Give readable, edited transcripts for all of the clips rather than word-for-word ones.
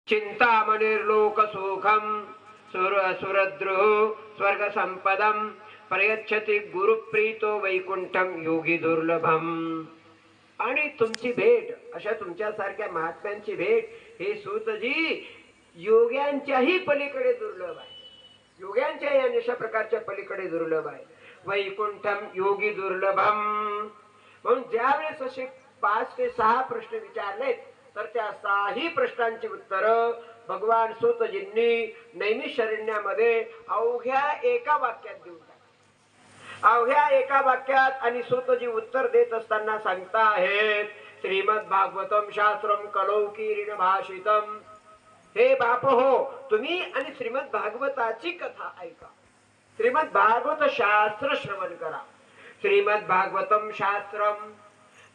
चिंतामणिर्लोक सुखम सुरद्रुः स्वर्ग संपदम प्रयच्छति गुरुप्रीतो वैकुंठम योगी दुर्लभम। आणि तुमची भेट, अशा तुमच्यासारख्या महात्म्यांची भेट हे सूतजी योग्यांच्याही पलीकडे दुर्लभ आहे, योग्यांच्या या अशा प्रकारच्या पलीकडे दुर्लभ आहे। वैकुंठम योगी दुर्लभम म्हणून ज्यावेळेस असे 5 ते 6 प्रश्न विचारले तर त्या 6ही प्रश्नांची उत्तर भगवान सूतजींनी नैमिषारण्यामध्ये अवघ्या एका वाक्यात देऊन टाकली, अवघ्या एका वाक्यात। आणि सूतजी उत्तर देत असताना सांगता आहेत, श्रीमद भागवतम शास्त्रम कलौकीर्न भाषितम। हे बाप हो, तुम्ही आणि श्रीमद भागवताची कथा ऐका, श्रीमद भागवत शास्त्र श्रवण करा। श्रीमद भागवतम शास्त्रम,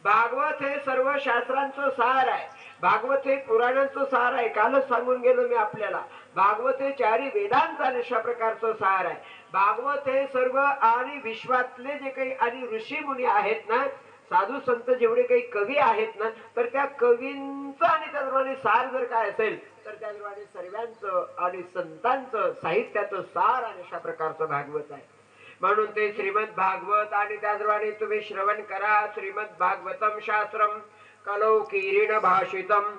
भागवत हे सर्व शास्त्रांचं सार आहे, भागवत हे पुराणांचं सार आहे। कालच सांगून गेलो मी आपल्याला, भागवत हे 4 वेदांचा अशा प्रकारचं सार आहे। भागवत हे सर्व आणि विश्वातले जे काही आणि ऋषी मुनी आहेत ना, साधू संत जेवढे काही कवी आहेत ना, तर त्या कवींचं आणि त्याप्रमाणे सार जर काय असेल तर त्याप्रमाणे सर्वांचं आणि संतांचं साहित्याचं सार आणि अशा प्रकारचं भागवत आहे। म्हणून ते श्रीमद भागवत आणि त्याप्रमाणे तुम्ही श्रवण करा। श्रीमद भागवतम शास्त्रम कलौकीर्न भाषितम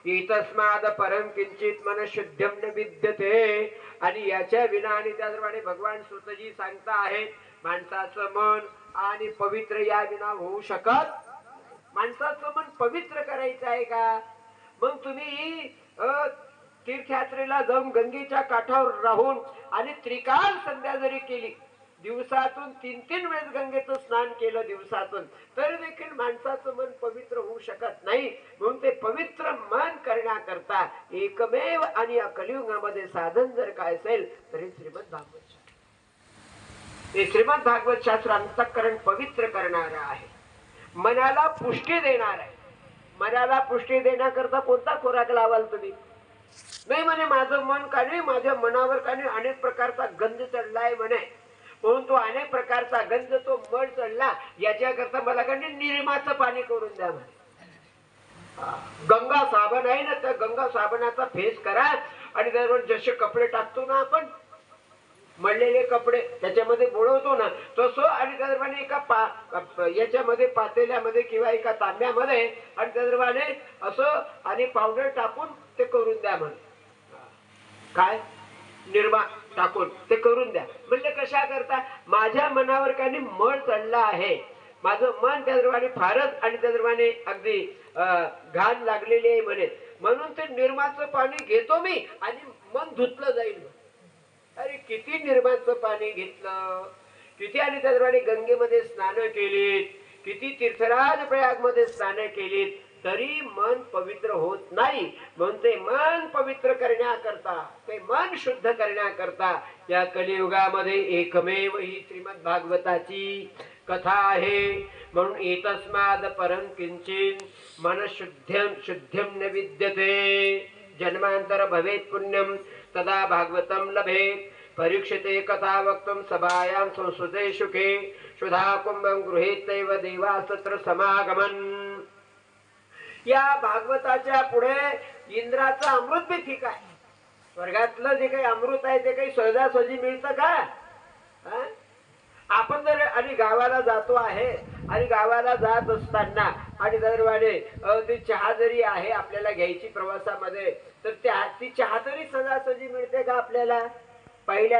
इतस्माद परम किंचित मन शुद्धम न विद्यते। आणि याच्या विना आणि त्याप्रमाणे भगवान सूतजी सांगता आहेत, माणसाचं मन आणि पवित्र या विना होऊ शकत। माणसाचं मन पवित्र करायचं आहे का? मग तुम्ही तीर्थयात्रेला जाऊन गंगेच्या काठावर राहून आणि त्रिकाल संध्या जरी केली, दिवसातून 3-3 वेळेस गंगेचं स्नान केलं दिवसातून, तर देखील माणसाचं मन पवित्र होऊ शकत नाही। म्हणून ते पवित्र मन करण्याकरता एकमेव आणि या कलियुगामध्ये साधन जर काय असेल तर हे श्रीमद भागवत शास्त्र। हे श्रीमद भागवत शास्त्र अंतःकरण पवित्र करणार आहे, मनाला पुष्टी देणार आहे। मनाला पुष्टी देण्याकरता कोणता खोराक लावाल तुम्ही? नाही म्हणे माझं मन का नाही, माझ्या मनावर का नाही अनेक प्रकारचा गंध चढलाय म्हणे, म्हणून तो अनेक प्रकारचा गंध तो मळ चढला, याच्याकरता मला का नाही निर्माचं पाणी करून द्या म्हणे। गंगा साबण आहे ना, त्या गंगा साबणाचा फेस करा आणि त्यावर जसे कपडे टाकतो ना आपण, मळलेले कपडे त्याच्यामध्ये बुडवतो ना तसं, आणि त्याप्रमाणे एका याच्यामध्ये पातेल्यामध्ये किंवा एका तांब्यामध्ये आणि त्याप्रमाणे असं आणि पावडर टाकून ते करून द्या म्हणे। काय? निर्मा टाकून ते करून द्या म्हणजे कशा करता? माझ्या मनावर काही मळ चढला आहे, माझं मन त्याप्रमाणे फारच आणि त्याप्रमाणे अगदी घाण लागलेली आहे म्हणे, म्हणून ते निर्माचं पाणी घेतो मी आणि मन धुतलं जाईल। अरे किती निर्माचं पाणी घेतलं, किती आणि त्याप्रमाणे गंगेमध्ये स्नान केलीत, किती तीर्थराज प्रयाग मध्ये स्नान केलीत, तरी मन पवित्र होत नाही। म्हणून ते मन पवित्र करण्याकरता, ते मन शुद्ध करण्याकरता या कलियुगामध्ये एकमेव ही श्रीमद भागवताची कथा आहे। म्हणून एतस्माद परम किंचित मन शुद्धम न विद्यते। जन्मांतर भवेत् पुण्यम तदा भागवतम लभेत्। परीक्षिते कथा वक्तुम सभायां संस्कृते शुके शुधा कुंभं गृहीतैव देवा तत्र समागमन। या भागवताच्या पुढे इंद्राचं अमृत बी ठीक आहे, स्वर्गातलं जे काही अमृत आहे ते काही सहजासहजी मिळतं का? आपण जर आणि गावाला जातो आहे आणि गावाला जात असताना आणि दरवाडे ती चहा जरी आहे आपल्याला घ्यायची प्रवासामध्ये, तर ती चहा तरी सहजासहजी मिळते का आपल्याला? पहिल्या